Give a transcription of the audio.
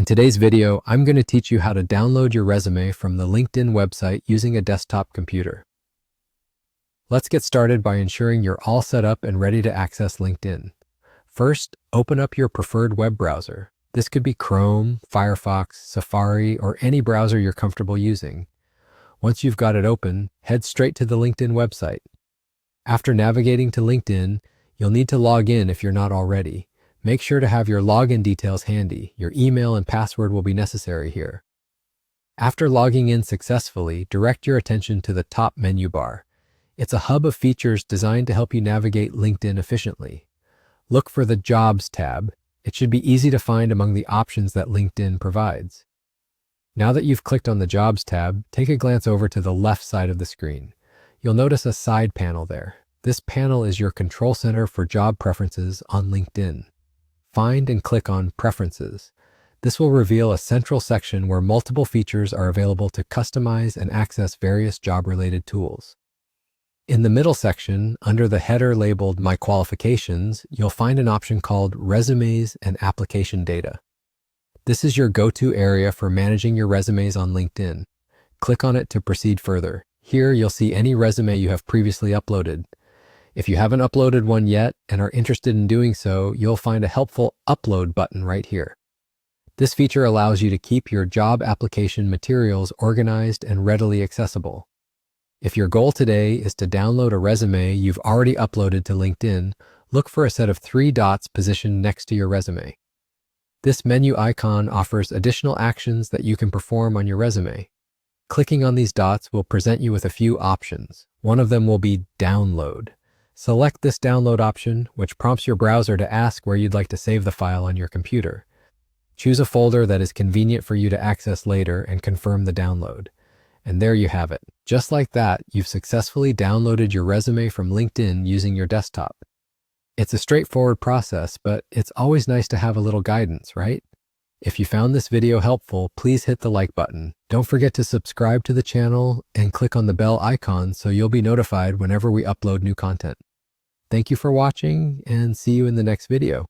today's video, I'm going to teach you how to download your resume from the LinkedIn website using a desktop computer. Let's get started by ensuring you're all set up and ready to access LinkedIn. First, open up your preferred web browser. This could be Chrome, Firefox, Safari, or any browser you're comfortable using. Once you've got it open, head straight to the LinkedIn website. After navigating to LinkedIn, you'll need to log in if you're not already. Make sure to have your login details handy. Your email and password will be necessary here. After logging in successfully, direct your attention to the top menu bar. It's a hub of features designed to help you navigate LinkedIn efficiently. Look for the Jobs tab. It should be easy to find among the options that LinkedIn provides. Now that you've clicked on the Jobs tab, take a glance over to the left side of the screen. You'll notice a side panel there. This panel is your control center for job preferences on LinkedIn. Find and click on Preferences. This will reveal a central section where multiple features are available to customize and access various job-related tools. In the middle section, under the header labeled My Qualifications, you'll find an option called Resumes and Application Data. This is your go-to area for managing your resumes on LinkedIn. Click on it to proceed further. Here, you'll see any resume you have previously uploaded. If you haven't uploaded one yet and are interested in doing so, you'll find a helpful Upload button right here. This feature allows you to keep your job application materials organized and readily accessible. If your goal today is to download a resume you've already uploaded to LinkedIn, look for a set of 3 dots positioned next to your resume. This menu icon offers additional actions that you can perform on your resume. Clicking on these dots will present you with a few options. One of them will be Download. Select this download option, which prompts your browser to ask where you'd like to save the file on your computer. Choose a folder that is convenient for you to access later and confirm the download. And there you have it. Just like that, you've successfully downloaded your resume from LinkedIn using your desktop. It's a straightforward process, but it's always nice to have a little guidance, right? If you found this video helpful, please hit the like button. Don't forget to subscribe to the channel and click on the bell icon so you'll be notified whenever we upload new content. Thank you for watching and see you in the next video.